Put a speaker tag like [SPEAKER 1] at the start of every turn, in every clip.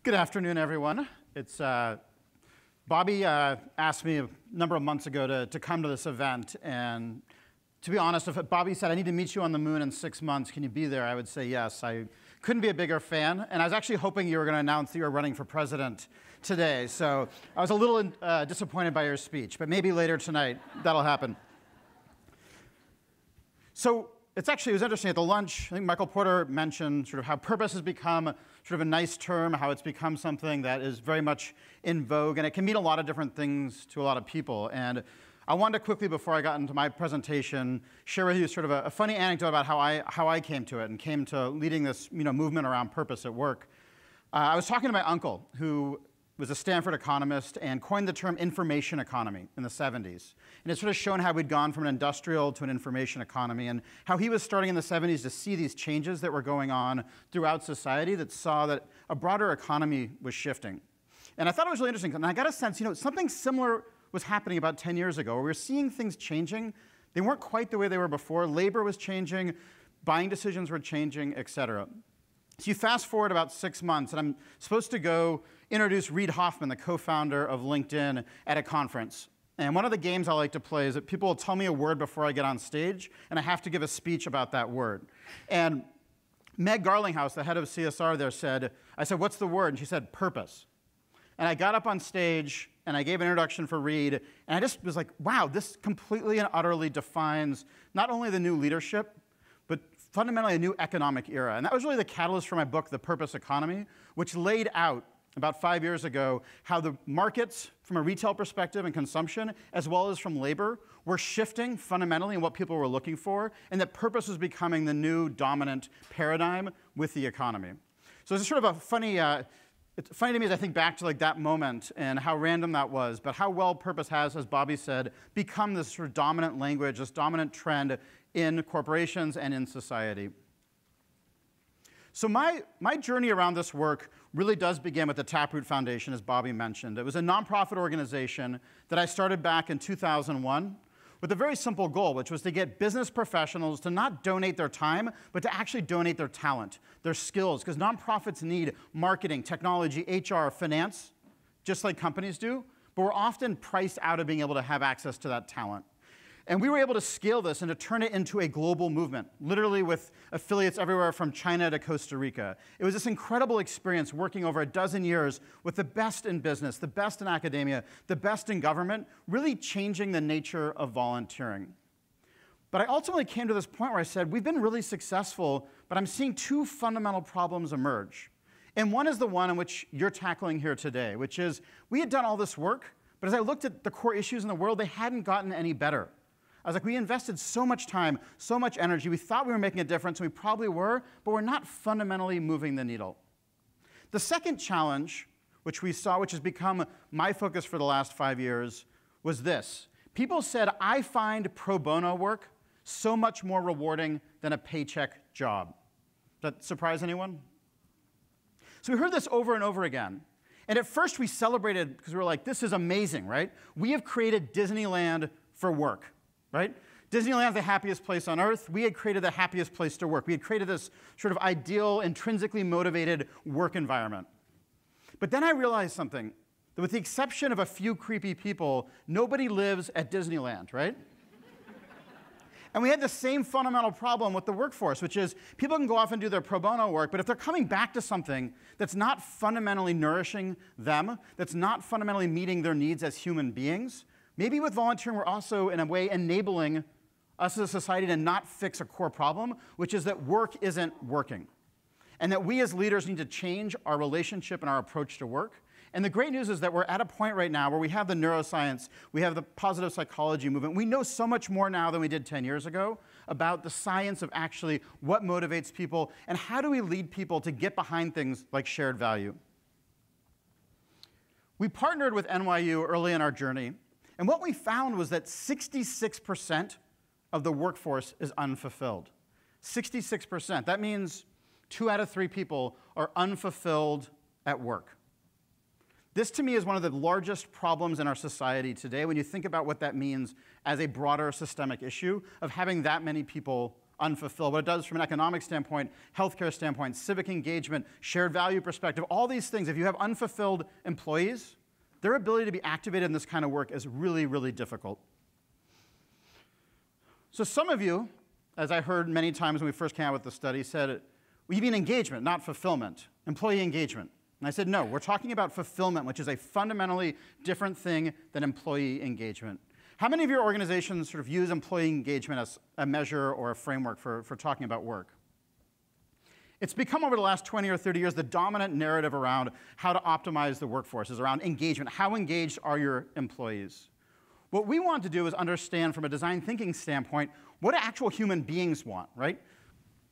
[SPEAKER 1] Good afternoon, everyone. It's Bobby asked me a number of months ago to come to this event, and to be honest, if Bobby said, I need to meet you on the moon in 6 months, can you be there? I would say yes. I couldn't be a bigger fan, and I was actually hoping you were going to announce that you were running for president today, so I was a little disappointed by your speech, but maybe later tonight that'll happen. So it was interesting at the lunch. I think Michael Porter mentioned sort of how purpose has become sort of a nice term, how it's become something that is very much in vogue, and it can mean a lot of different things to a lot of people. And I wanted to quickly, before I got into my presentation, share with you sort of a funny anecdote about how I came to it and came to leading this movement around purpose at work. I was talking to my uncle, who was a Stanford economist and coined the term information economy in the 70s. And it's sort of shown how we'd gone from an industrial to an information economy and how he was starting in the 70s to see these changes that were going on throughout society that saw that a broader economy was shifting. And I thought it was really interesting. And I got a sense, something similar was happening about 10 years ago, where we were seeing things changing. They weren't quite the way they were before. Labor was changing, buying decisions were changing, et cetera. So you fast forward about 6 months, and I'm supposed to go introduce Reid Hoffman, the co-founder of LinkedIn, at a conference. And one of the games I like to play is that people will tell me a word before I get on stage, and I have to give a speech about that word. And Meg Garlinghouse, the head of CSR there, I said, what's the word? And she said, purpose. And I got up on stage, and I gave an introduction for Reid, and I just was like, wow, this completely and utterly defines not only the new leadership, but fundamentally a new economic era. And that was really the catalyst for my book, The Purpose Economy, which laid out about 5 years ago how the markets, from a retail perspective and consumption, as well as from labor, were shifting fundamentally in what people were looking for, and that purpose was becoming the new dominant paradigm with the economy. So it's sort of a funny, it's funny to me as I think back to that moment and how random that was, but how well purpose has, as Bobby said, become this sort of dominant language, this dominant trend in corporations and in society. So my journey around this work really does begin with the Taproot Foundation, as Bobby mentioned. It was a nonprofit organization that I started back in 2001 with a very simple goal, which was to get business professionals to not donate their time, but to actually donate their talent, their skills, because nonprofits need marketing, technology, HR, finance, just like companies do, but we're often priced out of being able to have access to that talent. And we were able to scale this and to turn it into a global movement, literally with affiliates everywhere from China to Costa Rica. It was this incredible experience working over a dozen years with the best in business, the best in academia, the best in government, really changing the nature of volunteering. But I ultimately came to this point where I said, we've been really successful, but I'm seeing two fundamental problems emerge. And one is the one in which you're tackling here today, which is we had done all this work, but as I looked at the core issues in the world, they hadn't gotten any better. I was like, we invested so much time, so much energy. We thought we were making a difference, and we probably were, but we're not fundamentally moving the needle. The second challenge, which we saw, which has become my focus for the last 5 years, was this. People said, I find pro bono work so much more rewarding than a paycheck job. Does that surprise anyone? So we heard this over and over again. And at first we celebrated because we were like, this is amazing, right? We have created Disneyland for work. Right? Disneyland's the happiest place on earth. We had created the happiest place to work. We had created this sort of ideal, intrinsically motivated work environment. But then I realized something, that with the exception of a few creepy people, nobody lives at Disneyland, right? And we had the same fundamental problem with the workforce, which is people can go off and do their pro bono work, but if they're coming back to something that's not fundamentally nourishing them, that's not fundamentally meeting their needs as human beings, maybe with volunteering, we're also, in a way, enabling us as a society to not fix a core problem, which is that work isn't working. And that we as leaders need to change our relationship and our approach to work. And the great news is that we're at a point right now where we have the neuroscience, we have the positive psychology movement. We know so much more now than we did 10 years ago about the science of actually what motivates people and how do we lead people to get behind things like shared value. We partnered with NYU early in our journey. And what we found was that 66% of the workforce is unfulfilled. 66%. That means 2 out of 3 people are unfulfilled at work. This, to me, is one of the largest problems in our society today when you think about what that means as a broader systemic issue of having that many people unfulfilled. What it does from an economic standpoint, healthcare standpoint, civic engagement, shared value perspective, all these things, if you have unfulfilled employees, their ability to be activated in this kind of work is really, really difficult. So some of you, as I heard many times when we first came out with the study, said, well, you mean engagement, not fulfillment, employee engagement. And I said, no, we're talking about fulfillment, which is a fundamentally different thing than employee engagement. How many of your organizations sort of use employee engagement as a measure or a framework for talking about work? It's become, over the last 20 or 30 years, the dominant narrative around how to optimize the workforce is around engagement. How engaged are your employees? What we want to do is understand from a design thinking standpoint, what do actual human beings want, right?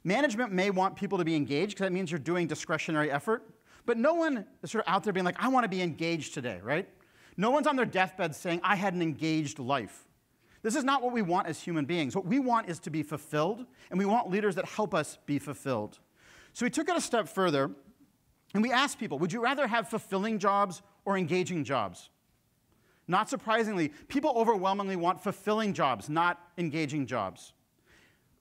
[SPEAKER 1] Management may want people to be engaged because that means you're doing discretionary effort, but no one is sort of out there being like, I want to be engaged today, right? No one's on their deathbed saying, I had an engaged life. This is not what we want as human beings. What we want is to be fulfilled, and we want leaders that help us be fulfilled. So we took it a step further, and we asked people, would you rather have fulfilling jobs or engaging jobs? Not surprisingly, people overwhelmingly want fulfilling jobs, not engaging jobs.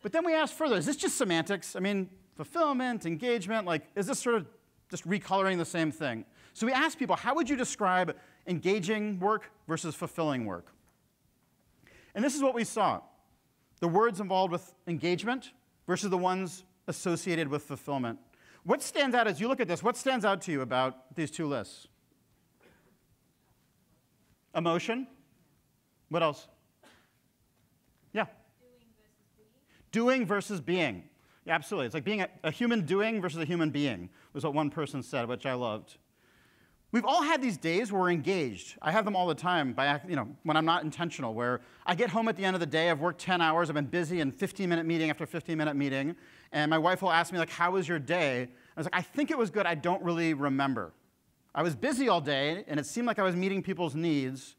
[SPEAKER 1] But then we asked further, is this just semantics? I mean, fulfillment, engagement, like, is this sort of just recoloring the same thing? So we asked people, how would you describe engaging work versus fulfilling work? And this is what we saw. The words involved with engagement versus the ones associated with fulfillment. What stands out as you look at this? What stands out to you about these two lists? Emotion. What else? Yeah. Doing versus being. Yeah, absolutely. It's like being a human doing versus a human being, was what one person said, which I loved. We've all had these days where we're engaged. I have them all the time when I'm not intentional, where I get home at the end of the day, I've worked 10 hours, I've been busy in 15-minute meeting after 15-minute meeting, and my wife will ask me, like, how was your day? I was like, I think it was good, I don't really remember. I was busy all day, and it seemed like I was meeting people's needs.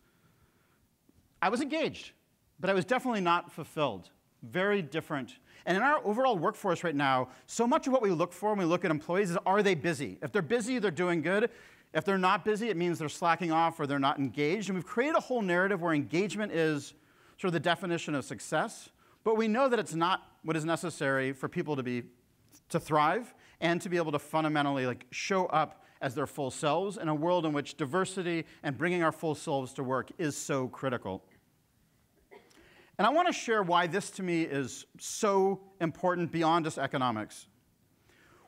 [SPEAKER 1] I was engaged, but I was definitely not fulfilled. Very different. And in our overall workforce right now, so much of what we look for when we look at employees is, are they busy? If they're busy, they're doing good. If they're not busy, it means they're slacking off or they're not engaged. And we've created a whole narrative where engagement is sort of the definition of success. But we know that it's not what is necessary for people to thrive and to be able to fundamentally show up as their full selves in a world in which diversity and bringing our full selves to work is so critical. And I want to share why this to me is so important beyond just economics.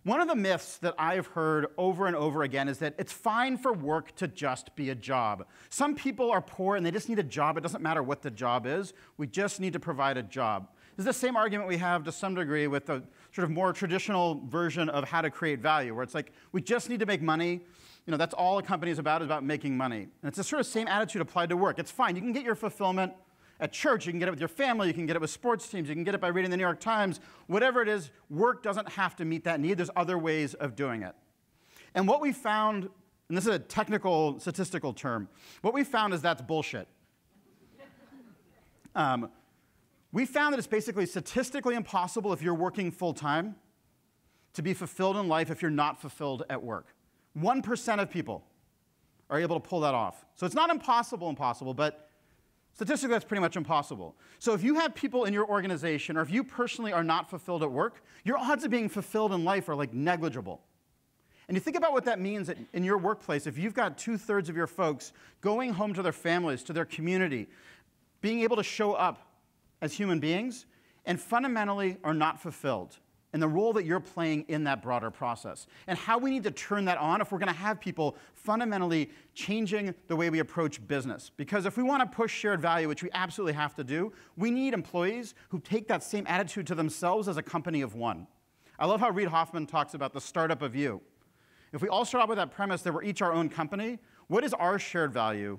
[SPEAKER 1] One of the myths that I've heard over and over again is that it's fine for work to just be a job. Some people are poor and they just need a job. It doesn't matter what the job is. We just need to provide a job. This is the same argument we have to some degree with the sort of more traditional version of how to create value, where it's like, we just need to make money. That's all a company is about making money. And it's the sort of same attitude applied to work. It's fine. You can get your fulfillment at church, you can get it with your family, you can get it with sports teams, you can get it by reading the New York Times. Whatever it is, work doesn't have to meet that need. There's other ways of doing it. And what we found, and this is a technical statistical term, what we found is that's bullshit. We found that it's basically statistically impossible if you're working full-time to be fulfilled in life if you're not fulfilled at work. 1% of people are able to pull that off. So it's not impossible, but statistically, that's pretty much impossible. So if you have people in your organization, or if you personally are not fulfilled at work, your odds of being fulfilled in life are negligible. And you think about what that means in your workplace. If you've got 2/3 of your folks going home to their families, to their community, being able to show up as human beings, and fundamentally are not fulfilled in the role that you're playing in that broader process, and how we need to turn that on if we're going to have people fundamentally changing the way we approach business. Because if we want to push shared value, which we absolutely have to do, we need employees who take that same attitude to themselves as a company of one. I love how Reid Hoffman talks about the startup of you. If we all start out with that premise that we're each our own company, what is our shared value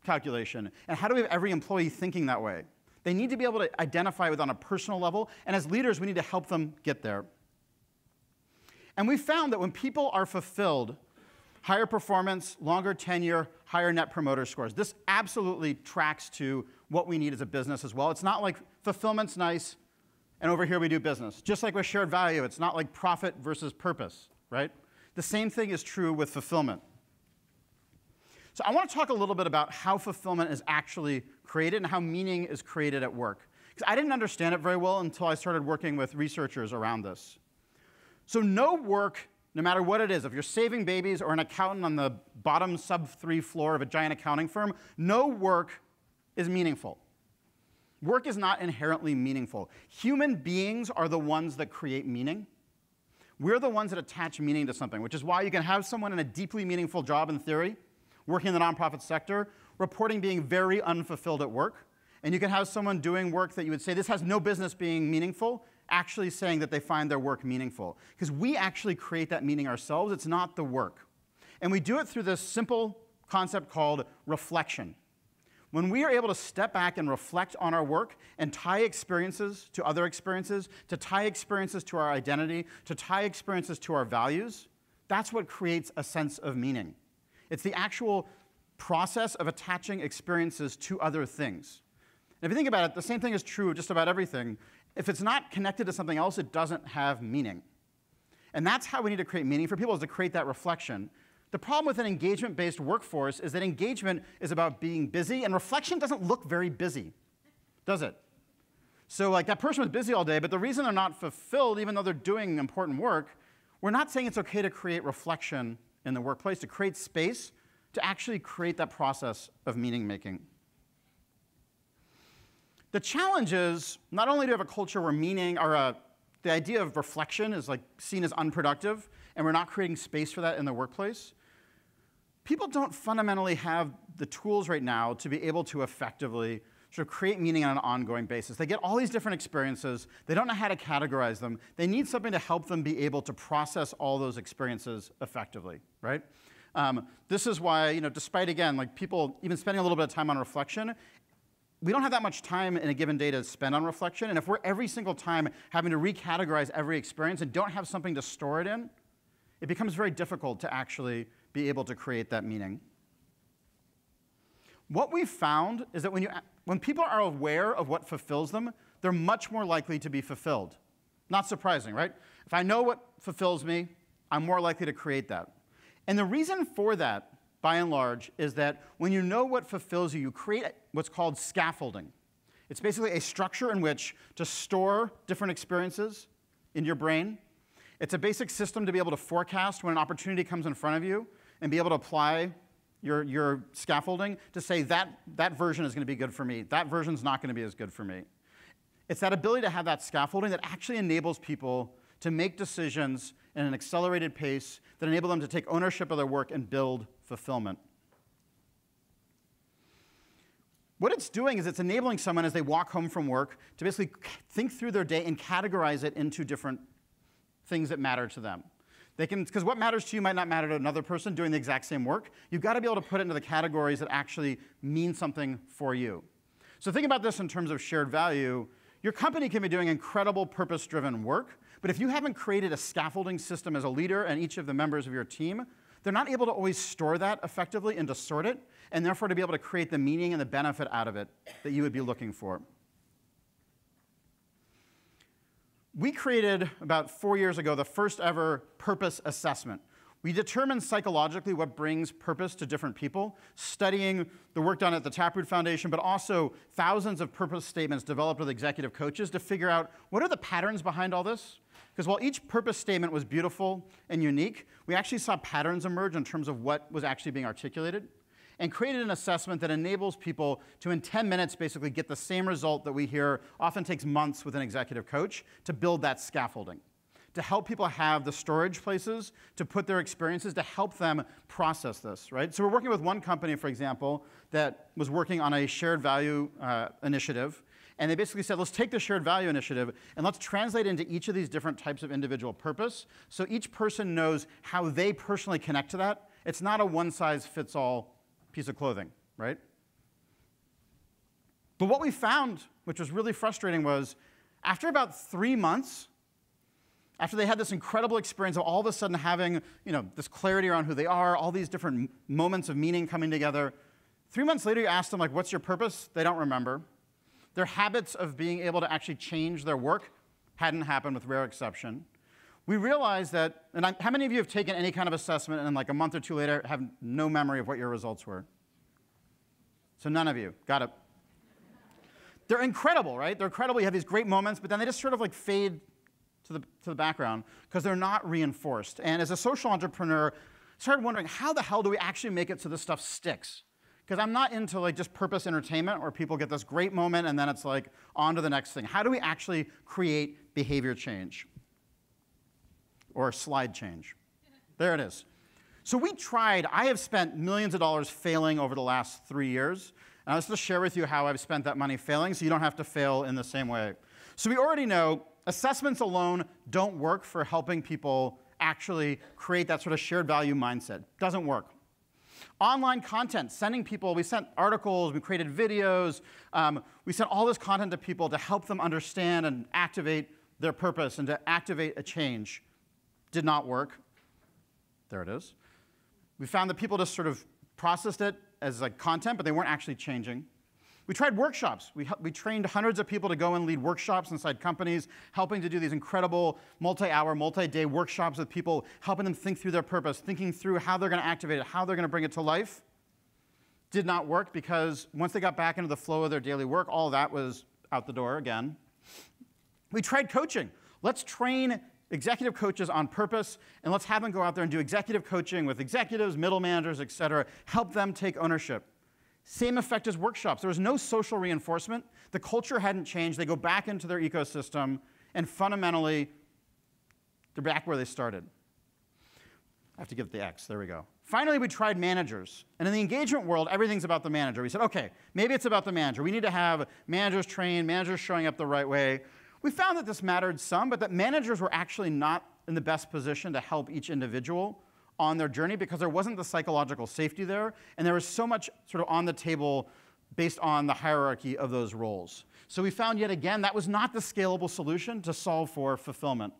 [SPEAKER 1] calculation? And how do we have every employee thinking that way? They need to be able to identify with on a personal level, and as leaders, we need to help them get there. And we found that when people are fulfilled, higher performance, longer tenure, higher net promoter scores. This absolutely tracks to what we need as a business as well. It's not like fulfillment's nice, and over here we do business. Just like with shared value, it's not like profit versus purpose, right? The same thing is true with fulfillment. So I want to talk a little bit about how fulfillment is actually created and how meaning is created at work. Because I didn't understand it very well until I started working with researchers around this. So no work, no matter what it is, if you're saving babies or an accountant on the bottom sub-3 floor of a giant accounting firm, no work is meaningful. Work is not inherently meaningful. Human beings are the ones that create meaning. We're the ones that attach meaning to something, which is why you can have someone in a deeply meaningful job in theory, working in the nonprofit sector, reporting being very unfulfilled at work. And you can have someone doing work that you would say, this has no business being meaningful, actually saying that they find their work meaningful. Because we actually create that meaning ourselves. It's not the work. And we do it through this simple concept called reflection. When we are able to step back and reflect on our work and tie experiences to other experiences, to tie experiences to our identity, to tie experiences to our values, that's what creates a sense of meaning. It's the actual process of attaching experiences to other things. And if you think about it, the same thing is true of just about everything. If it's not connected to something else, it doesn't have meaning. And that's how we need to create meaning for people, is to create that reflection. The problem with an engagement-based workforce is that engagement is about being busy, and reflection doesn't look very busy, does it? So like that person was busy all day, but the reason they're not fulfilled, even though they're doing important work, we're not saying it's OK to create reflection in the workplace, to create space, to actually create that process of meaning-making. The challenge is, not only do we have a culture where meaning, or the idea of reflection is like seen as unproductive, and we're not creating space for that in the workplace, people don't fundamentally have the tools right now to be able to effectively sort of create meaning on an ongoing basis. They get all these different experiences. They don't know how to categorize them. They need something to help them be able to process all those experiences effectively, right? This is why, despite, again, like people even spending a little bit of time on reflection, we don't have that much time in a given day to spend on reflection. And if we're every single time having to recategorize every experience and don't have something to store it in, it becomes very difficult to actually be able to create that meaning. What we've found is that when people are aware of what fulfills them, they're much more likely to be fulfilled. Not surprising, right? If I know what fulfills me, I'm more likely to create that. And the reason for that, by and large, is that when you know what fulfills you, you create what's called scaffolding. It's basically a structure in which to store different experiences in your brain. It's a basic system to be able to forecast when an opportunity comes in front of you and be able to apply your scaffolding to say that version is going to be good for me, that version's not going to be as good for me. It's that ability to have that scaffolding that actually enables people to make decisions in an accelerated pace that enable them to take ownership of their work and build fulfillment. What it's doing is it's enabling someone as they walk home from work to basically think through their day and categorize it into different things that matter to them. Because what matters to you might not matter to another person doing the exact same work. You've got to be able to put it into the categories that actually mean something for you. So think about this in terms of shared value. Your company can be doing incredible purpose-driven work, but if you haven't created a scaffolding system as a leader and each of the members of your team, they're not able to always store that effectively and to sort it, and therefore to be able to create the meaning and the benefit out of it that you would be looking for. We created, about 4 years ago, the first ever purpose assessment. We determined psychologically what brings purpose to different people, studying the work done at the Taproot Foundation, but also thousands of purpose statements developed with executive coaches to figure out what are the patterns behind all this. Because while each purpose statement was beautiful and unique, we actually saw patterns emerge in terms of what was actually being articulated, and created an assessment that enables people to, in 10 minutes, basically get the same result that we hear often takes months with an executive coach to build that scaffolding, to help people have the storage places to put their experiences, to help them process this, right? So we're working with one company, for example, that was working on a shared value initiative. And they basically said, let's take the shared value initiative and let's translate into each of these different types of individual purpose so each person knows how they personally connect to that. It's not a one-size-fits-all piece of clothing, right? But what we found, which was really frustrating, was after about 3 months, after they had this incredible experience of all of a sudden having this clarity around who they are, all these different moments of meaning coming together, 3 months later you ask them, like, what's your purpose? They don't remember. Their habits of being able to actually change their work hadn't happened, with rare exception. We realized that, and how many of you have taken any kind of assessment and like a month or two later have no memory of what your results were? So none of you. Got it. they're incredible, right? They're incredible. You have these great moments, but then they just sort of like fade to the background because they're not reinforced. And as a social entrepreneur, I started wondering, how the hell do we actually make it so this stuff sticks? Because I'm not into like just purpose entertainment where people get this great moment and then it's like on to the next thing. How do we actually create behavior change? Or slide change. There it is. So we tried. I have spent millions of dollars failing over the last 3 years. And I was going to share with you how I've spent that money failing so you don't have to fail in the same way. So we already know assessments alone don't work for helping people actually create that sort of shared value mindset. Doesn't work. Online content, sending people, we sent articles, we created videos, we sent all this content to people to help them understand and activate their purpose and to activate a change. Did not work. There it is. We found that people just sort of processed it as like content, but they weren't actually changing. We tried workshops. We trained hundreds of people to go and lead workshops inside companies, helping to do these incredible multi-hour, multi-day workshops with people, helping them think through their purpose, thinking through how they're going to activate it, how they're going to bring it to life. Did not work because once they got back into the flow of their daily work, all of that was out the door again. We tried coaching. Let's train executive coaches on purpose, and let's have them go out there and do executive coaching with executives, middle managers, et cetera, help them take ownership. Same effect as workshops. There was no social reinforcement. The culture hadn't changed. They go back into their ecosystem, and fundamentally, they're back where they started. I have to give it the X. There we go. Finally, we tried managers. And in the engagement world, everything's about the manager. We said, OK, maybe it's about the manager. We need to have managers trained, managers showing up the right way. We found that this mattered some, but that managers were actually not in the best position to help each individual on their journey because there wasn't the psychological safety there, and there was so much sort of on the table based on the hierarchy of those roles. So we found yet again that was not the scalable solution to solve for fulfillment.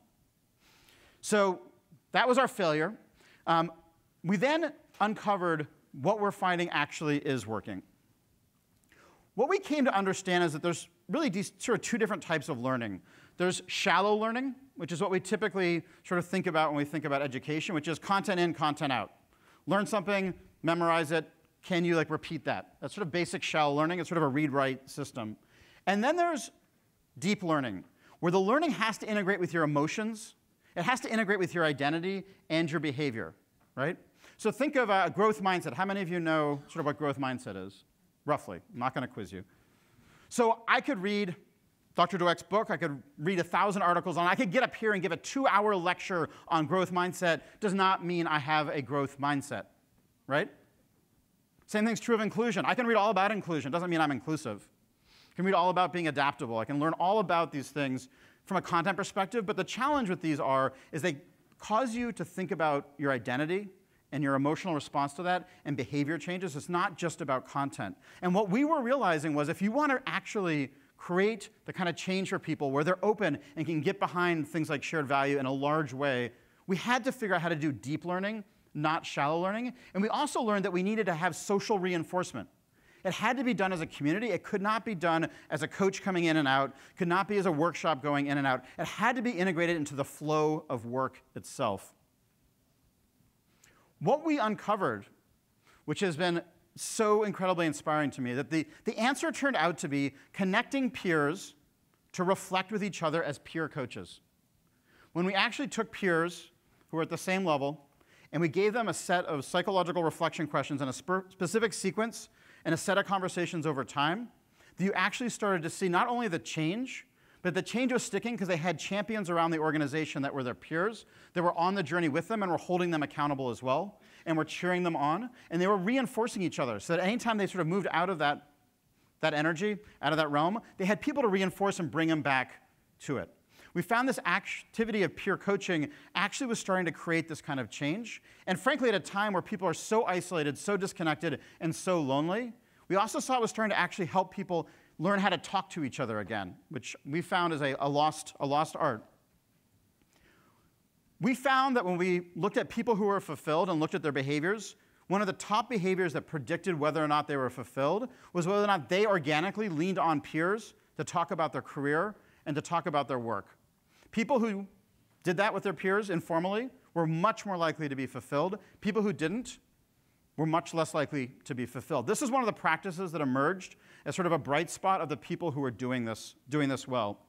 [SPEAKER 1] So that was our failure. We then uncovered what we're finding actually is working. What we came to understand is that there's really these sort of two different types of learning. There's shallow learning, which is what we typically sort of think about when we think about education, which is content in, content out. Learn something, memorize it. Can you like repeat that? That's sort of basic shallow learning. It's sort of a read-write system. And then there's deep learning, where the learning has to integrate with your emotions. It has to integrate with your identity and your behavior, right? So think of a growth mindset. How many of you know sort of what growth mindset is? Roughly. I'm not going to quiz you. So I could read Dr. Dweck's book. I could read 1,000 articles on it. I could get up here and give a 2-hour lecture on growth mindset. Does not mean I have a growth mindset, right? Same thing's true of inclusion. I can read all about inclusion. Doesn't mean I'm inclusive. I can read all about being adaptable. I can learn all about these things from a content perspective. But the challenge with these is they cause you to think about your identity and your emotional response to that and behavior changes. It's not just about content. And what we were realizing was if you want to actually create the kind of change for people where they're open and can get behind things like shared value in a large way, we had to figure out how to do deep learning, not shallow learning. And we also learned that we needed to have social reinforcement. It had to be done as a community. It could not be done as a coach coming in and out. It could not be as a workshop going in and out. It had to be integrated into the flow of work itself. What we uncovered, which has been so incredibly inspiring to me, that the answer turned out to be connecting peers to reflect with each other as peer coaches. When we actually took peers who were at the same level, and we gave them a set of psychological reflection questions in a specific sequence and a set of conversations over time, you actually started to see not only the change, but the change was sticking because they had champions around the organization that were their peers, that were on the journey with them and were holding them accountable as well, and were cheering them on, and they were reinforcing each other so that anytime they sort of moved out of that energy, out of that realm, they had people to reinforce and bring them back to it. We found this activity of peer coaching actually was starting to create this kind of change. And frankly, at a time where people are so isolated, so disconnected, and so lonely, we also saw it was starting to actually help people learn how to talk to each other again, which we found is a lost art. We found that when we looked at people who were fulfilled and looked at their behaviors, one of the top behaviors that predicted whether or not they were fulfilled was whether or not they organically leaned on peers to talk about their career and to talk about their work. People who did that with their peers informally were much more likely to be fulfilled. People who didn't we're much less likely to be fulfilled. This is one of the practices that emerged as sort of a bright spot of the people who are doing this well.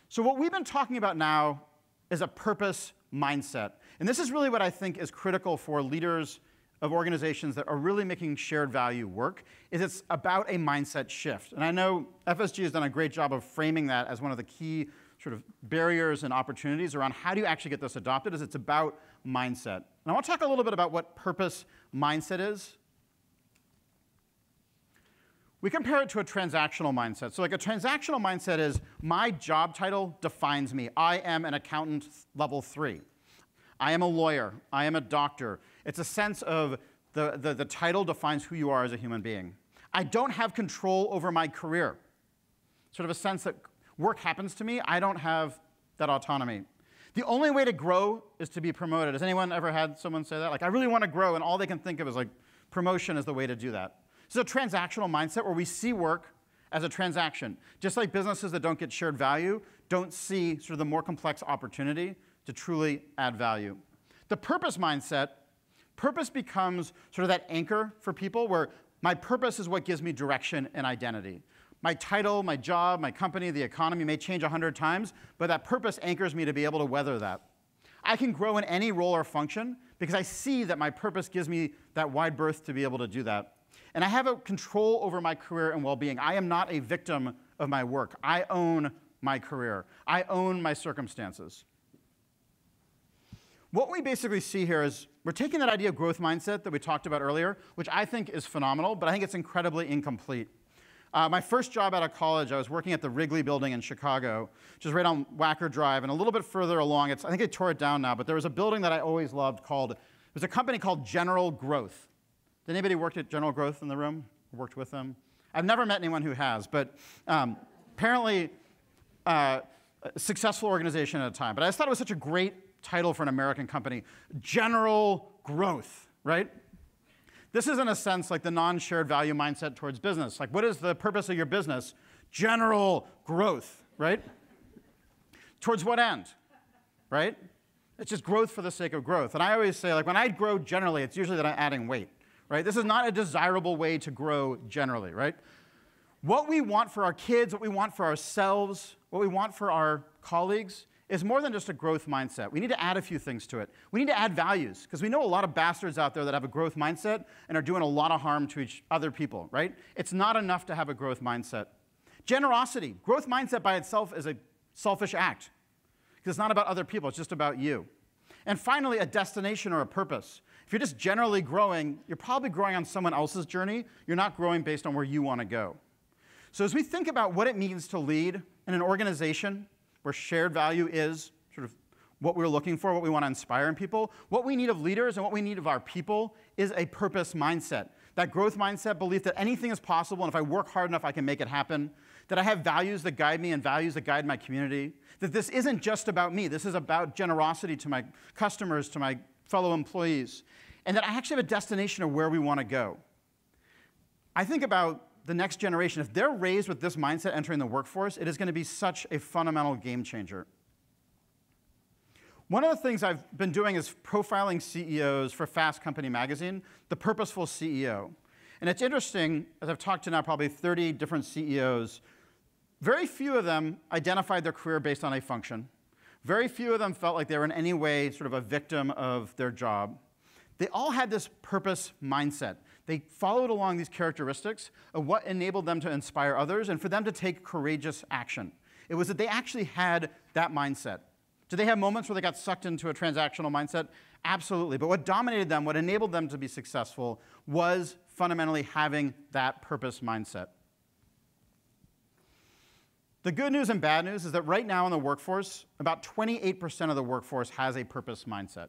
[SPEAKER 1] So what we've been talking about now is a purpose mindset. And this is really what I think is critical for leaders of organizations that are really making shared value work, is it's about a mindset shift. And I know FSG has done a great job of framing that as one of the key sort of barriers and opportunities around how do you actually get this adopted, is it's about mindset. And I want to talk a little bit about what purpose mindset is. We compare it to a transactional mindset. So like a transactional mindset is my job title defines me. I am an accountant level 3. I am a lawyer. I am a doctor. It's a sense of the title defines who you are as a human being. I don't have control over my career. Sort of a sense that work happens to me. I don't have that autonomy. The only way to grow is to be promoted. Has anyone ever had someone say that? Like, I really want to grow, and all they can think of is like promotion is the way to do that. It's a transactional mindset where we see work as a transaction. Just like businesses that don't get shared value don't see sort of the more complex opportunity to truly add value. The purpose mindset, purpose becomes sort of that anchor for people where my purpose is what gives me direction and identity. My title, my job, my company, the economy may change 100 times, but that purpose anchors me to be able to weather that. I can grow in any role or function because I see that my purpose gives me that wide berth to be able to do that. And I have a control over my career and well-being. I am not a victim of my work. I own my career. I own my circumstances. What we basically see here is we're taking that idea of growth mindset that we talked about earlier, which I think is phenomenal, but I think it's incredibly incomplete. My first job out of college, I was working at the Wrigley Building in Chicago, which is right on Wacker Drive, and a little bit further along, I think they tore it down now, but there was a building that I always loved it was a company called General Growth. Did anybody work at General Growth in the room? Worked with them? I've never met anyone who has, but apparently a successful organization at a time. But I just thought it was such a great title for an American company. General Growth, right? This is, in a sense, like the non-shared value mindset towards business. Like, what is the purpose of your business? General growth, right? Towards what end, right? It's just growth for the sake of growth. And I always say, like, when I grow generally, it's usually that I'm adding weight, right? This is not a desirable way to grow generally, right? What we want for our kids, what we want for ourselves, what we want for our colleagues is more than just a growth mindset. We need to add a few things to it. We need to add values, because we know a lot of bastards out there that have a growth mindset and are doing a lot of harm to other people, right? It's not enough to have a growth mindset. Generosity. Growth mindset by itself is a selfish act, because it's not about other people, it's just about you. And finally, a destination or a purpose. If you're just generally growing, you're probably growing on someone else's journey. You're not growing based on where you want to go. So as we think about what it means to lead in an organization where shared value is sort of what we're looking for, what we want to inspire in people, what we need of leaders and what we need of our people is a purpose mindset. That growth mindset, belief that anything is possible, and if I work hard enough, I can make it happen. That I have values that guide me and values that guide my community. That this isn't just about me. This is about generosity to my customers, to my fellow employees. And that I actually have a destination of where we want to go. I think about the next generation. If they're raised with this mindset entering the workforce, it is going to be such a fundamental game changer. One of the things I've been doing is profiling CEOs for Fast Company magazine, The Purposeful CEO. And it's interesting, as I've talked to now probably 30 different CEOs, very few of them identified their career based on a function. Very few of them felt like they were in any way sort of a victim of their job. They all had this purpose mindset. They followed along these characteristics of what enabled them to inspire others and for them to take courageous action. It was that they actually had that mindset. Did they have moments where they got sucked into a transactional mindset? Absolutely. But what dominated them, what enabled them to be successful, was fundamentally having that purpose mindset. The good news and bad news is that right now in the workforce, about 28% of the workforce has a purpose mindset.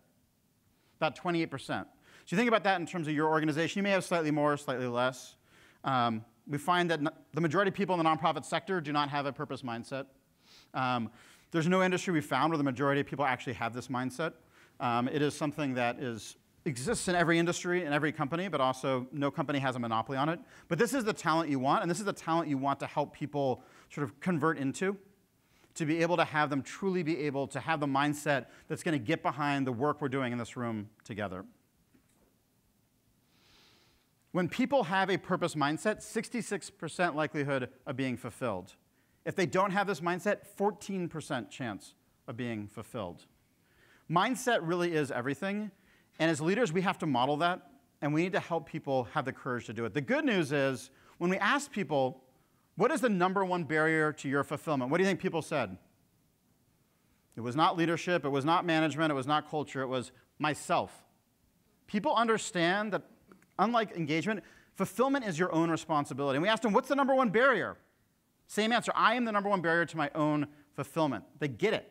[SPEAKER 1] About 28%. So you think about that in terms of your organization. You may have slightly more, slightly less. We find that the majority of people in the nonprofit sector do not have a purpose mindset. There's no industry we found where the majority of people actually have this mindset. It is something that exists in every industry, in every company, but also no company has a monopoly on it. But this is the talent you want, and this is the talent you want to help people sort of convert into, to be able to have them truly be able to have the mindset that's going to get behind the work we're doing in this room together. When people have a purpose mindset, 66% likelihood of being fulfilled. If they don't have this mindset, 14% chance of being fulfilled. Mindset really is everything, and as leaders, we have to model that, and we need to help people have the courage to do it. The good news is, when we ask people, what is the #1 barrier to your fulfillment? What do you think people said? It was not leadership, it was not management, it was not culture, it was myself. People understand that, unlike engagement, fulfillment is your own responsibility. And we asked them, what's the #1 barrier? Same answer, I am the #1 barrier to my own fulfillment. They get it.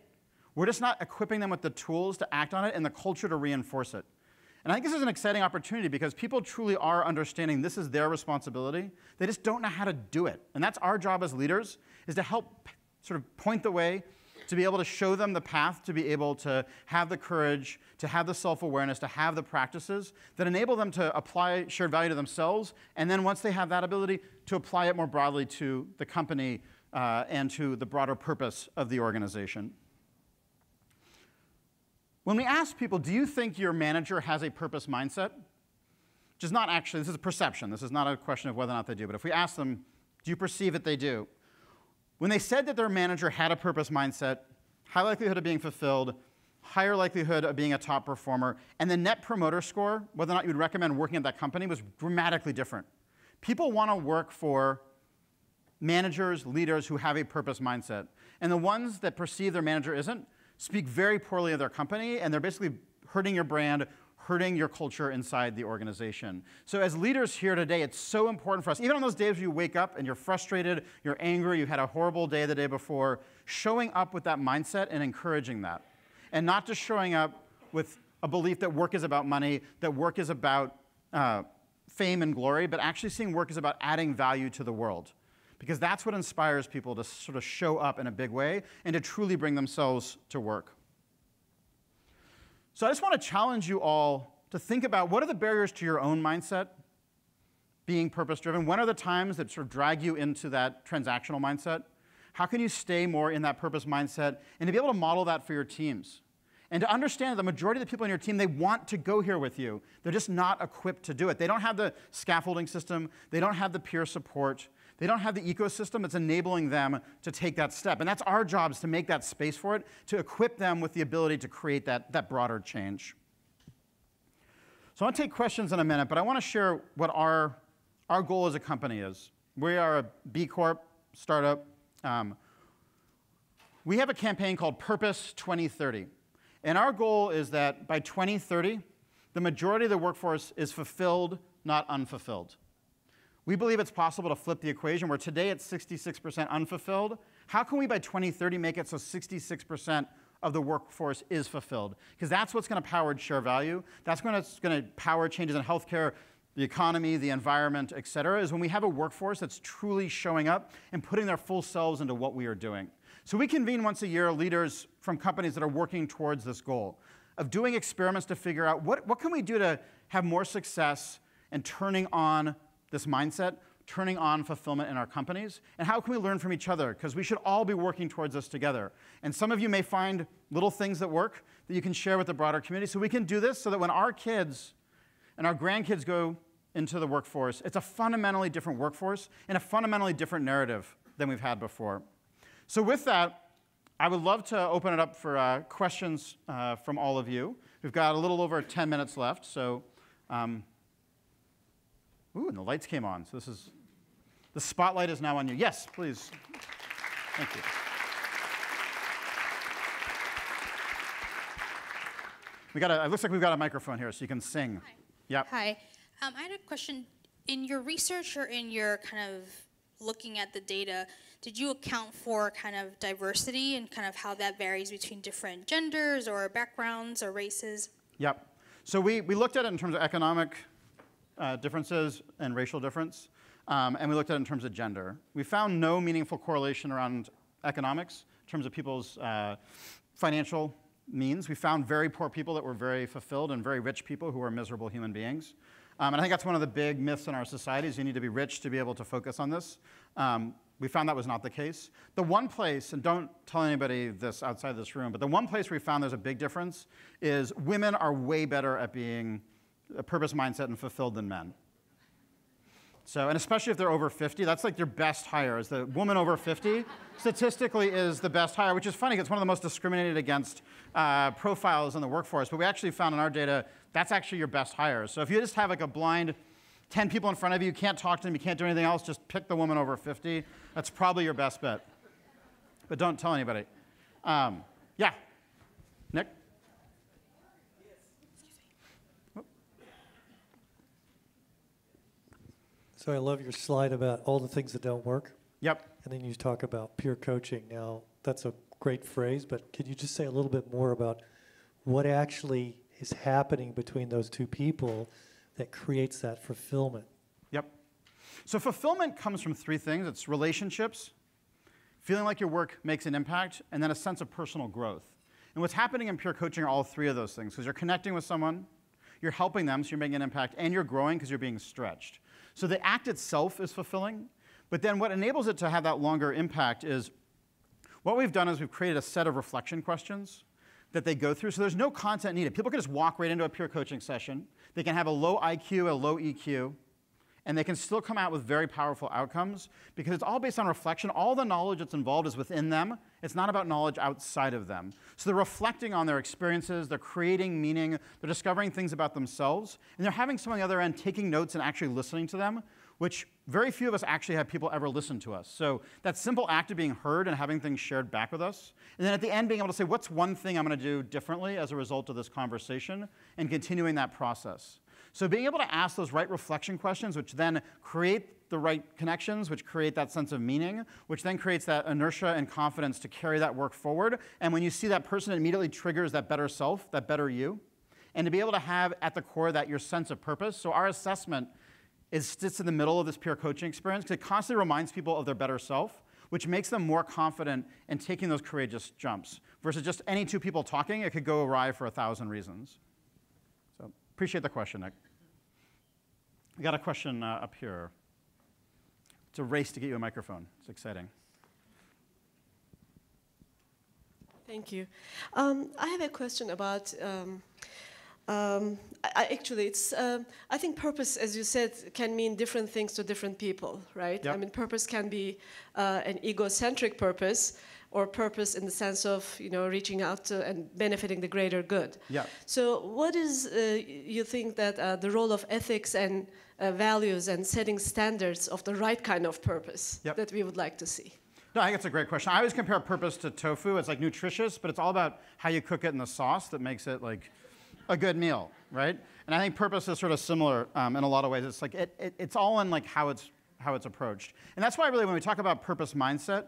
[SPEAKER 1] We're just not equipping them with the tools to act on it and the culture to reinforce it. And I think this is an exciting opportunity because people truly are understanding this is their responsibility. They just don't know how to do it. And that's our job as leaders, is to help sort of point the way, to be able to show them the path, to be able to have the courage, to have the self-awareness, to have the practices that enable them to apply shared value to themselves, and then once they have that ability, to apply it more broadly to the company and to the broader purpose of the organization. When we ask people, do you think your manager has a purpose mindset? Which is not actually, this is a perception. This is not a question of whether or not they do. But if we ask them, do you perceive that they do? When they said that their manager had a purpose mindset, high likelihood of being fulfilled, higher likelihood of being a top performer, and the net promoter score, whether or not you would recommend working at that company, was dramatically different. People want to work for managers, leaders who have a purpose mindset. And the ones that perceive their manager isn't, speak very poorly of their company, and they're basically hurting your brand, hurting your culture inside the organization. So as leaders here today, it's so important for us, even on those days where you wake up and you're frustrated, you're angry, you had a horrible day the day before, showing up with that mindset and encouraging that. And not just showing up with a belief that work is about money, that work is about fame and glory, but actually seeing work is about adding value to the world. Because that's what inspires people to sort of show up in a big way and to truly bring themselves to work. So I just want to challenge you all to think about what are the barriers to your own mindset, being purpose-driven? When are the times that sort of drag you into that transactional mindset? How can you stay more in that purpose mindset and to be able to model that for your teams? And to understand that the majority of the people on your team, they want to go here with you. They're just not equipped to do it. They don't have the scaffolding system. They don't have the peer support. They don't have the ecosystem that's enabling them to take that step. And that's our job, is to make that space for it, to equip them with the ability to create that broader change. So I want to take questions in a minute, but I want to share what our goal as a company is. We are a B Corp startup. We have a campaign called Purpose 2030. And our goal is that by 2030, the majority of the workforce is fulfilled, not unfulfilled. We believe it's possible to flip the equation where today it's 66% unfulfilled. How can we by 2030 make it so 66% of the workforce is fulfilled? Because that's what's going to power share value. That's going to power changes in healthcare, the economy, the environment, et cetera, is when we have a workforce that's truly showing up and putting their full selves into what we are doing. So we convene once a year leaders from companies that are working towards this goal of doing experiments to figure out what can we do to have more success in turning on this mindset, turning on fulfillment in our companies, and how can we learn from each other? Because we should all be working towards this together. And some of you may find little things that work that you can share with the broader community. So we can do this so that when our kids and our grandkids go into the workforce, it's a fundamentally different workforce and a fundamentally different narrative than we've had before. So with that, I would love to open it up for questions from all of you. We've got a little over 10 minutes left, so ooh, and the lights came on. So the spotlight is now on you. Yes, please. Thank you. It looks like we've got a microphone here, so you can sing.
[SPEAKER 2] Hi.
[SPEAKER 1] Yep.
[SPEAKER 2] Hi. I had a question. In your research or in your kind of looking at the data, did you account for kind of diversity and kind of how that varies between different genders or backgrounds or races?
[SPEAKER 1] Yep. So we looked at it in terms of economic differences and racial difference, and we looked at it in terms of gender. We found no meaningful correlation around economics in terms of people's financial means. We found very poor people that were very fulfilled and very rich people who were miserable human beings. And I think that's one of the big myths in our society is you need to be rich to be able to focus on this. We found that was not the case. The one place, and don't tell anybody this outside this room, but the one place where we found there's a big difference is women are way better at being a purpose mindset and fulfilled than men. So, and especially if they're over 50, that's like your best hire. Is the woman over 50 statistically is the best hire, which is funny because it's one of the most discriminated against profiles in the workforce. But we actually found in our data that's actually your best hire. So if you just have like a blind 10 people in front of you, you can't talk to them, you can't do anything else, just pick the woman over 50. That's probably your best bet. But don't tell anybody. Yeah, Nick?
[SPEAKER 3] So I love your slide about all the things that don't work.
[SPEAKER 1] Yep.
[SPEAKER 3] And then you talk about peer coaching. Now, that's a great phrase, but could you just say a little bit more about what actually is happening between those two people that creates that fulfillment?
[SPEAKER 1] Yep. So fulfillment comes from three things. It's relationships, feeling like your work makes an impact, and then a sense of personal growth. And what's happening in peer coaching are all three of those things, because you're connecting with someone, you're helping them, so you're making an impact, and you're growing because you're being stretched. So the act itself is fulfilling, but then what enables it to have that longer impact is what we've done is we've created a set of reflection questions that they go through. So there's no content needed. People can just walk right into a peer coaching session. They can have a low IQ, a low EQ, and they can still come out with very powerful outcomes because it's all based on reflection. All the knowledge that's involved is within them. It's not about knowledge outside of them. So they're reflecting on their experiences, they're creating meaning, they're discovering things about themselves, and they're having someone on the other end taking notes and actually listening to them, which very few of us actually have people ever listen to us. So that simple act of being heard and having things shared back with us, and then at the end being able to say, what's one thing I'm going to do differently as a result of this conversation, and continuing that process. So being able to ask those right reflection questions, which then create the right connections, which create that sense of meaning, which then creates that inertia and confidence to carry that work forward. And when you see that person, it immediately triggers that better self, that better you. And to be able to have at the core that your sense of purpose. So our assessment sits in the middle of this peer coaching experience because it constantly reminds people of their better self, which makes them more confident in taking those courageous jumps. Versus just any two people talking, it could go awry for 1,000 reasons. So appreciate the question, Nick. We got a question up here. It's a race to get you a microphone. It's exciting.
[SPEAKER 4] Thank you. I have a question about, actually, I think purpose, as you said, can mean different things to different people, right?
[SPEAKER 1] Yep.
[SPEAKER 4] I mean, purpose can be an egocentric purpose, or purpose in the sense of, reaching out to and benefiting the greater good.
[SPEAKER 1] Yeah.
[SPEAKER 4] So what is, you think that the role of ethics and values and setting standards of the right kind of purpose
[SPEAKER 1] Yep.
[SPEAKER 4] that we would like to see?
[SPEAKER 1] No, I think it's a great question. I always compare purpose to tofu. It's like nutritious, but it's all about how you cook it in the sauce that makes it like a good meal, right? And I think purpose is sort of similar in a lot of ways. It's like it's all in like how it's approached. And that's why really when we talk about purpose mindset,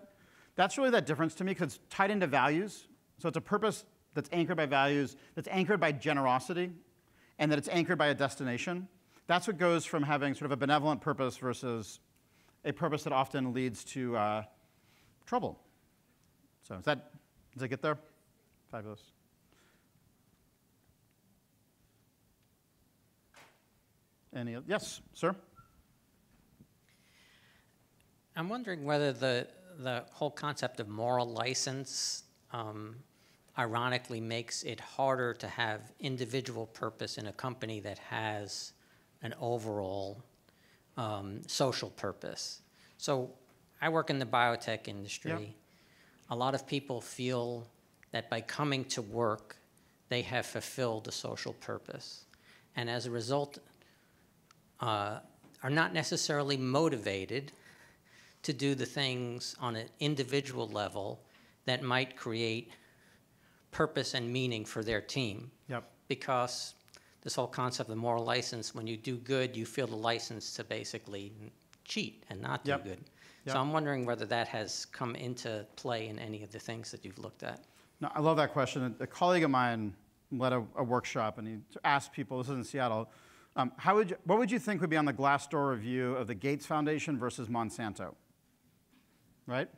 [SPEAKER 1] that's really that difference to me because it's tied into values. So it's a purpose that's anchored by values, that's anchored by generosity, and that it's anchored by a destination. That's what goes from having sort of a benevolent purpose versus a purpose that often leads to trouble. So does it get there? Fabulous. Yes, sir?
[SPEAKER 5] I'm wondering whether the whole concept of moral license ironically makes it harder to have individual purpose in a company that has an overall social purpose. So I work in the biotech industry.
[SPEAKER 1] Yep.
[SPEAKER 5] A lot of people feel that by coming to work, they have fulfilled a social purpose. And as a result, are not necessarily motivated to do the things on an individual level that might create purpose and meaning for their team.
[SPEAKER 1] Yep.
[SPEAKER 5] Because this whole concept of moral license, when you do good, you feel the license to basically cheat and not do
[SPEAKER 1] Yep.
[SPEAKER 5] good.
[SPEAKER 1] Yep.
[SPEAKER 5] So I'm wondering whether that has come into play in any of the things that you've looked at.
[SPEAKER 1] No, I love that question. A colleague of mine led a workshop, and he asked people, this is in Seattle, what would you think would be on the Glassdoor review of the Gates Foundation versus Monsanto? Right?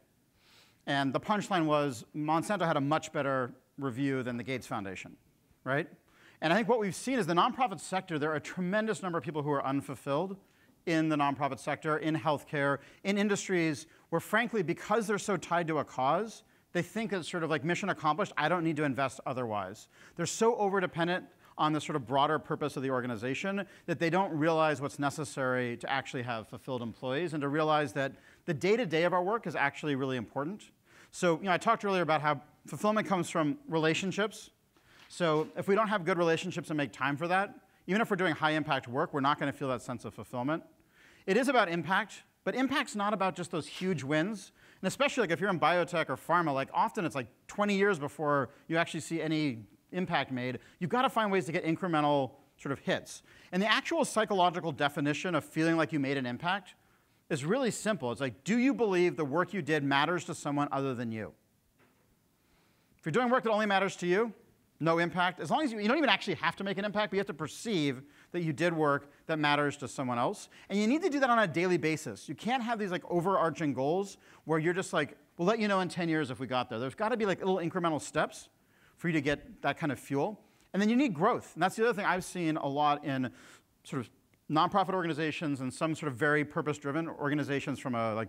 [SPEAKER 1] And the punchline was Monsanto had a much better review than the Gates Foundation, right? And I think what we've seen is the nonprofit sector, there are a tremendous number of people who are unfulfilled in the nonprofit sector, in healthcare, in industries where, frankly, because they're so tied to a cause, they think it's sort of like mission accomplished, I don't need to invest otherwise. They're so overdependent on the sort of broader purpose of the organization that they don't realize what's necessary to actually have fulfilled employees and to realize that the day-to-day of our work is actually really important. So, I talked earlier about how fulfillment comes from relationships. So if we don't have good relationships and make time for that, even if we're doing high-impact work, we're not going to feel that sense of fulfillment. It is about impact, but impact's not about just those huge wins. And especially like if you're in biotech or pharma, like often it's like 20 years before you actually see any impact made. You've got to find ways to get incremental sort of hits. And the actual psychological definition of feeling like you made an impact is really simple. It's like, do you believe the work you did matters to someone other than you? If you're doing work that only matters to you, no impact. As long as you don't even actually have to make an impact, but you have to perceive that you did work that matters to someone else. And you need to do that on a daily basis. You can't have these like overarching goals where you're just like, we'll let you know in 10 years if we got there. There's got to be like little incremental steps for you to get that kind of fuel. And then you need growth. And that's the other thing I've seen a lot in sort of nonprofit organizations and some sort of very purpose-driven organizations from like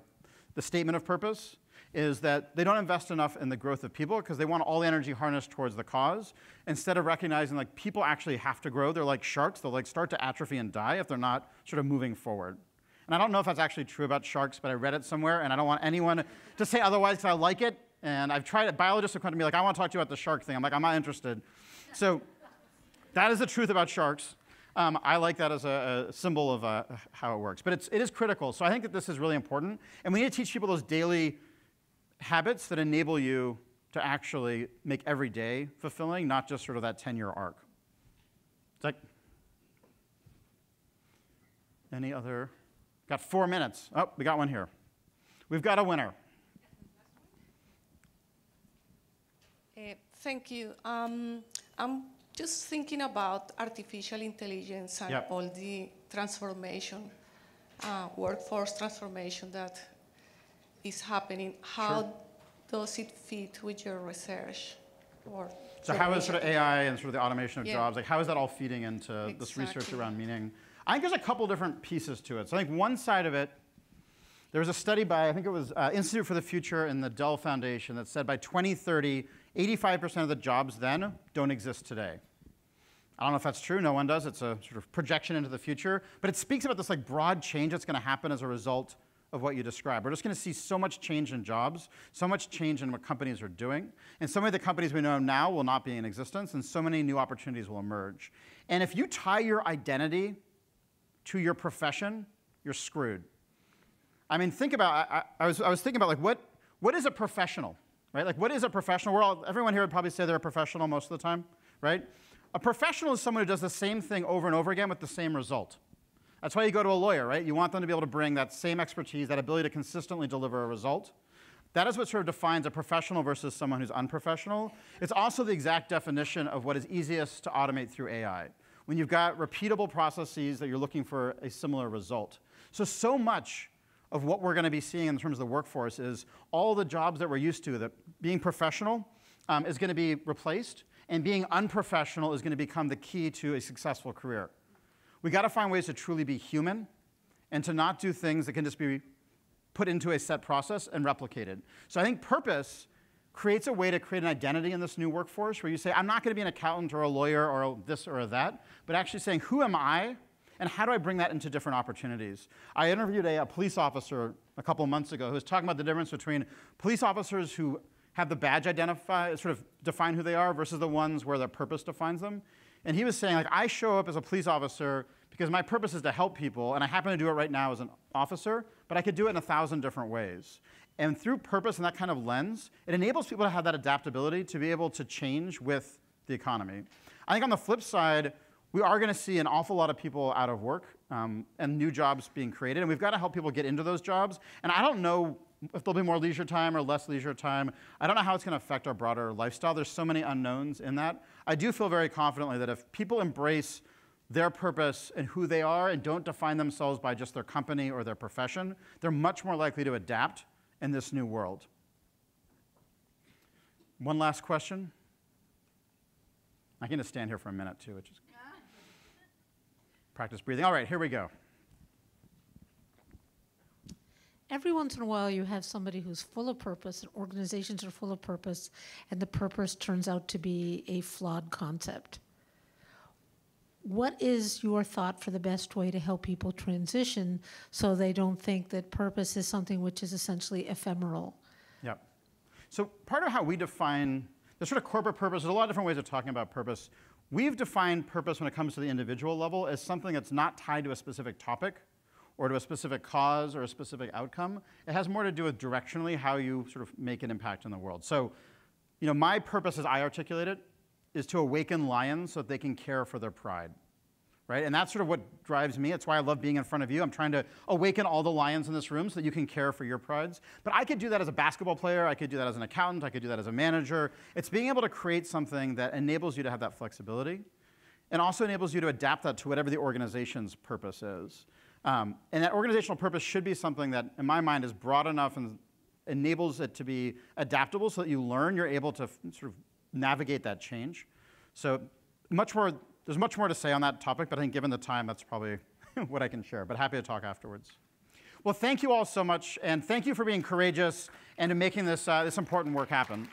[SPEAKER 1] the statement of purpose is that they don't invest enough in the growth of people because they want all the energy harnessed towards the cause instead of recognizing like people actually have to grow. They're like sharks. They'll like start to atrophy and die if they're not sort of moving forward. And I don't know if that's actually true about sharks, but I read it somewhere, and I don't want anyone to say otherwise because I like it. And I've tried it. Biologists have come to me like, I want to talk to you about the shark thing. I'm like, I'm not interested. So that is the truth about sharks. I like that as a symbol of how it works. But it is critical. So I think that this is really important. And we need to teach people those daily habits that enable you to actually make every day fulfilling, not just sort of that 10-year arc. It's like, any other? Got 4 minutes. Oh, we got one here. We've got a winner.
[SPEAKER 6] Thank you. I'm just thinking about artificial intelligence and
[SPEAKER 1] Yep.
[SPEAKER 6] all the transformation, workforce transformation that is happening. How does it fit with your research?
[SPEAKER 1] So how is sort of AI and sort of the automation of
[SPEAKER 6] Yeah.
[SPEAKER 1] jobs, like how is that all feeding into this research
[SPEAKER 6] Exactly.
[SPEAKER 1] around meaning? I think there's a couple different pieces to it. So I think one side of it, there was a study by, I think it was Institute for the Future and the Dell Foundation that said by 2030, 85% of the jobs then don't exist today. I don't know if that's true. No one does. It's a sort of projection into the future. But it speaks about this like broad change that's going to happen as a result of what you described. We're just going to see so much change in jobs, so much change in what companies are doing. And so many of the companies we know now will not be in existence, and so many new opportunities will emerge. And if you tie your identity to your profession, you're screwed. I mean, think about, I was thinking about like what is a professional, right? Like what is a professional? Everyone here would probably say they're a professional most of the time, right? A professional is someone who does the same thing over and over again with the same result. That's why you go to a lawyer, right? You want them to be able to bring that same expertise, that ability to consistently deliver a result. That is what sort of defines a professional versus someone who's unprofessional. It's also the exact definition of what is easiest to automate through AI. When you've got repeatable processes that you're looking for a similar result. So much of what we're going to be seeing in terms of the workforce is all the jobs that we're used to, that being professional is going to be replaced, and being unprofessional is going to become the key to a successful career. We got to find ways to truly be human and to not do things that can just be put into a set process and replicated. So I think purpose creates a way to create an identity in this new workforce where you say, I'm not going to be an accountant or a lawyer or this or that, but actually saying, who am I and how do I bring that into different opportunities? I interviewed a police officer a couple of months ago who was talking about the difference between police officers who have the badge sort of define who they are versus the ones where their purpose defines them. And he was saying, like, I show up as a police officer because my purpose is to help people, and I happen to do it right now as an officer, but I could do it in 1,000 different ways. And through purpose and that kind of lens, it enables people to have that adaptability to be able to change with the economy. I think on the flip side, we are going to see an awful lot of people out of work and new jobs being created, and we've got to help people get into those jobs. And I don't know if there'll be more leisure time or less leisure time. I don't know how it's going to affect our broader lifestyle. There's so many unknowns in that. I do feel very confidently that if people embrace their purpose and who they are and don't define themselves by just their company or their profession, they're much more likely to adapt in this new world. One last question. I can just stand here for a minute too, which is practice breathing. All right, here we go.
[SPEAKER 7] Every once in a while, you have somebody who's full of purpose, and organizations are full of purpose, and the purpose turns out to be a flawed concept. what is your thought for the best way to help people transition so they don't think that purpose is something which is essentially ephemeral?
[SPEAKER 1] Yep. So part of how we define the sort of corporate purpose, there's a lot of different ways of talking about purpose. We've defined purpose when it comes to the individual level as something that's not tied to a specific topic or to a specific cause or a specific outcome. It has more to do with directionally how you sort of make an impact in the world. So, you know, my purpose as I articulate it is to awaken lions so that they can care for their pride, right? And that's sort of what drives me. It's why I love being in front of you. I'm trying to awaken all the lions in this room so that you can care for your prides. But I could do that as a basketball player. I could do that as an accountant. I could do that as a manager. It's being able to create something that enables you to have that flexibility and also enables you to adapt that to whatever the organization's purpose is. And that organizational purpose should be something that, in my mind, is broad enough and enables it to be adaptable so that you learn, you're able to sort of navigate that change. So there's much more to say on that topic, but I think given the time, that's probably what I can share. But happy to talk afterwards. Well, thank you all so much, and thank you for being courageous and in making this, this important work happen.